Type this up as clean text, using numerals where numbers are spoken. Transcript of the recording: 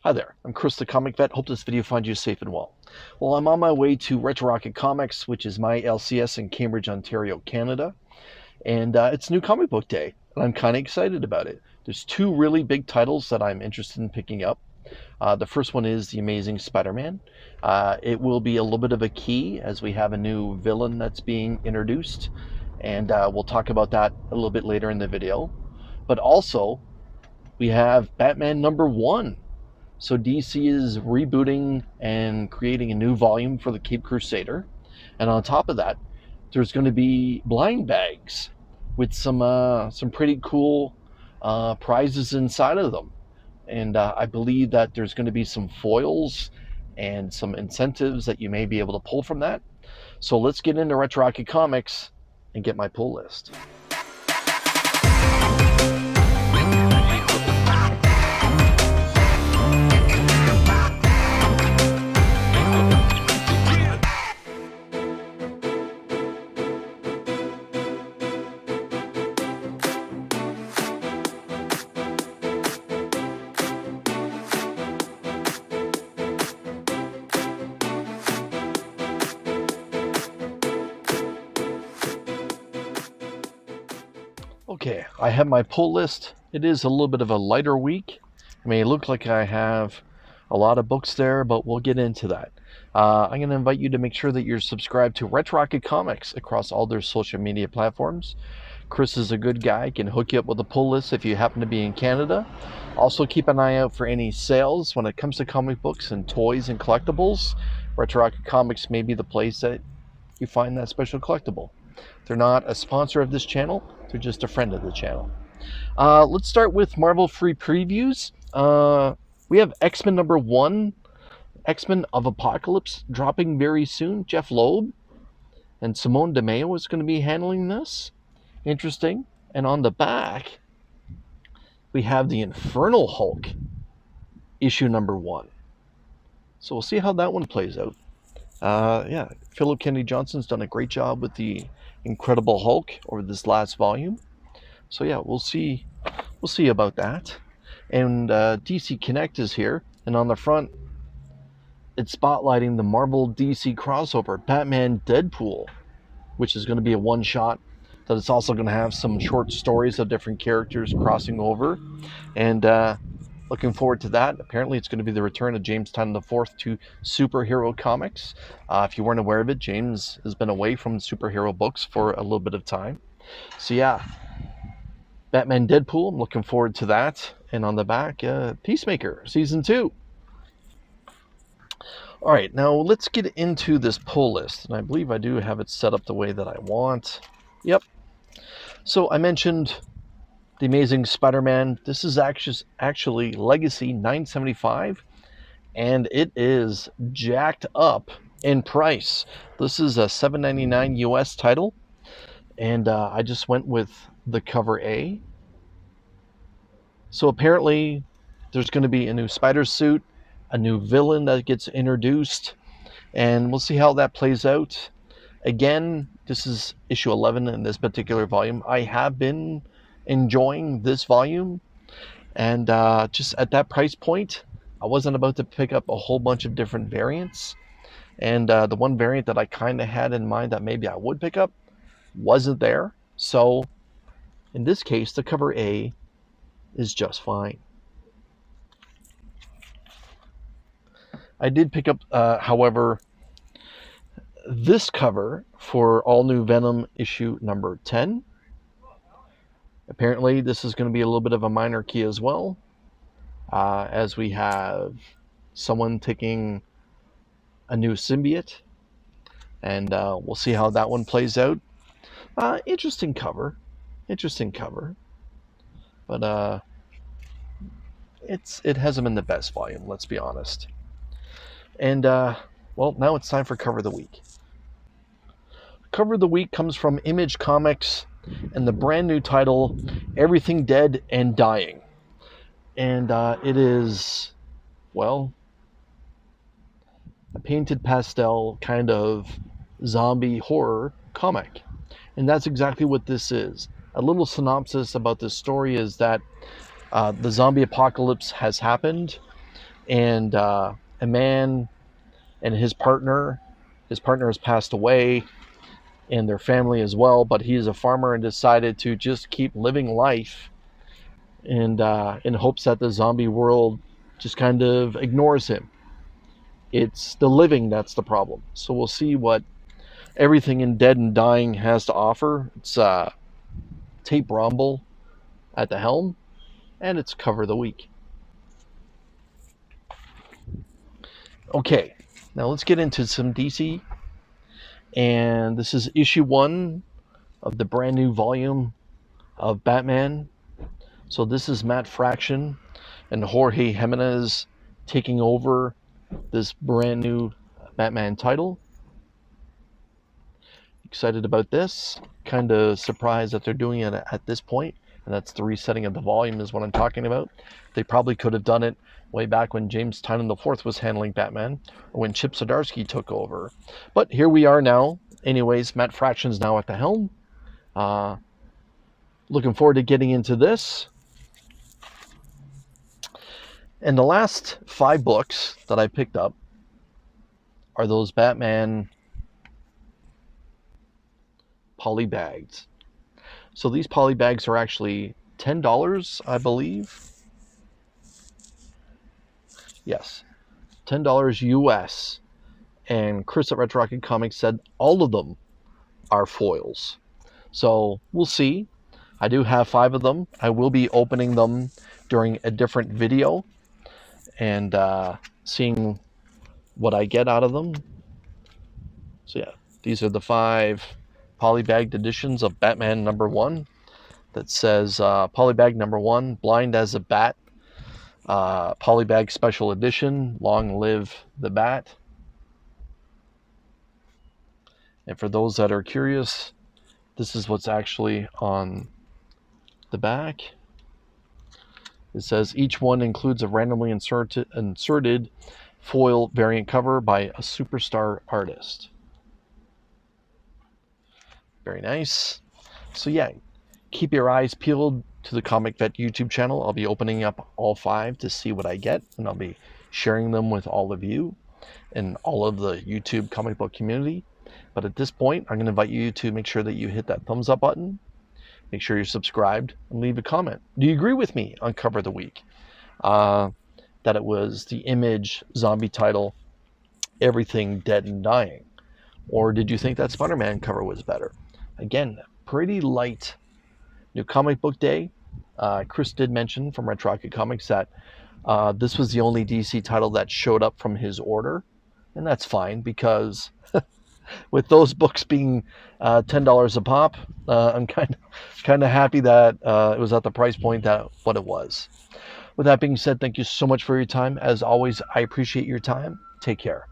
Hi there, I'm Chris the Comic Vet. Hope this video finds you safe and well. Well, I'm on my way to Retro Rocket Comics, which is my LCS in Cambridge, Ontario, Canada. And it's new comic book day, and I'm kind of excited about it. There's two really big titles that I'm interested in picking up. The first one is The Amazing Spider-Man. It will be a little bit of a key as we have a new villain that's being introduced, and we'll talk about that a little bit later in the video. But also, we have Batman #1. So DC is rebooting and creating a new volume for the Cape Crusader. And on top of that, there's going to be blind bags with some pretty cool prizes inside of them. And I believe that there's going to be some foils and some incentives that you may be able to pull from that. So let's get into Retro Rocket Comics and get my pull list. Okay, I have my pull list. It is a little bit of a lighter week. It may look like I have a lot of books there, but we'll get into that. I'm going to invite you to make sure that you're subscribed to Retro Rocket Comics across all their social media platforms. Chris is a good guy, can hook you up with a pull list if you happen to be in Canada. Also keep an eye out for any sales when it comes to comic books and toys and collectibles. Retro Rocket Comics may be the place that you find that special collectible. They're not a sponsor of this channel, they're just a friend of the channel. Let's start with Marvel free previews. We have X-Men #1, X-Men of Apocalypse, dropping very soon. Jeff Loeb and Simone DeMeo is going to be handling this. Interesting. And on the back, we have the Infernal Hulk, issue #1. So we'll see how that one plays out. Yeah, Philip Kennedy Johnson's done a great job with the Incredible Hulk over this last volume. So yeah, we'll see about that. And DC Connect is here, and on the front, it's spotlighting the Marvel DC crossover, Batman Deadpool, which is going to be a one-shot. That it's also going to have some short stories of different characters crossing over, and looking forward to that. Apparently, it's going to be the return of James Tynion IV to superhero comics. If you weren't aware of it, James has been away from superhero books for a little bit of time. So yeah, Batman Deadpool, I'm looking forward to that. And on the back, Peacemaker, Season 2. All right, now let's get into this pull list. And I believe I do have it set up the way that I want. Yep. So I mentioned The Amazing Spider-Man. This is actually Legacy 975, and it is jacked up in price. This is a $7.99 US title, and I just went with the cover A. So apparently there's going to be a new spider suit, a new villain that gets introduced, and we'll see how that plays out. Again, this is issue 11 in this particular volume. I have been enjoying this volume, and just at that price point, I wasn't about to pick up a whole bunch of different variants, and the one variant that I kind of had in mind that maybe I would pick up wasn't there. So in this case, the cover A is just fine. I did pick up, however, this cover for All New Venom issue #10. Apparently, this is going to be a little bit of a minor key as well, as we have someone taking a new symbiote, and we'll see how that one plays out. Interesting cover, but it hasn't been the best volume, let's be honest. And well, now it's time for Cover of the Week. Cover of the Week comes from Image Comics, and the brand new title, Everything Dead and Dying. And it is, well, a painted pastel kind of zombie horror comic. And that's exactly what this is. A little synopsis about this story is that the zombie apocalypse has happened, and a man and his partner has passed away, and their family as well, but he is a farmer and decided to just keep living life, and in hopes that the zombie world just kind of ignores him. It's the living that's the problem. So we'll see what everything in Dead and Dying has to offer. It's Tate Bromble at the helm, and it's cover of the week. Okay, now let's get into some DC. And this is issue 1 of the brand new volume of Batman. So this is Matt Fraction and Jorge Jimenez taking over this brand new Batman title. Excited about this. Kind of surprised that they're doing it at this point, and that's the resetting of the volume is what I'm talking about. They probably could have done it way back when James Tynion IV was handling Batman, or when Chip Zdarsky took over. But here we are now. Anyways, Matt Fraction's now at the helm. Looking forward to getting into this. And the last 5 books that I picked up are those Batman polybags. So these polybags are actually $10, I believe. Yes, $10 US. And Chris at Red Rocket Comics said all of them are foils. So we'll see. I do have 5 of them. I will be opening them during a different video and seeing what I get out of them. So yeah, these are the 5 polybagged editions of Batman #1 that says polybag #1, Blind as a Bat, polybag special edition, Long Live the Bat. And for those that are curious, this is what's actually on the back. It says each one includes a randomly inserted foil variant cover by a superstar artist. Very nice. So yeah, keep your eyes peeled to the Comic Vet YouTube channel. I'll be opening up all 5 to see what I get, and I'll be sharing them with all of you and all of the YouTube comic book community. But at this point, I'm going to invite you to make sure that you hit that thumbs up button, make sure you're subscribed, and leave a comment. Do you agree with me on cover of the week? That it was the Image zombie title, Everything Dead and Dying? Or did you think that Spider-Man cover was better? Again, pretty light New Comic Book Day. Chris did mention from Red Rocket Comics that this was the only DC title that showed up from his order. And that's fine, because with those books being $10 a pop, I'm kind of happy that it was at the price point that what it was. With that being said, thank you so much for your time. As always, I appreciate your time. Take care.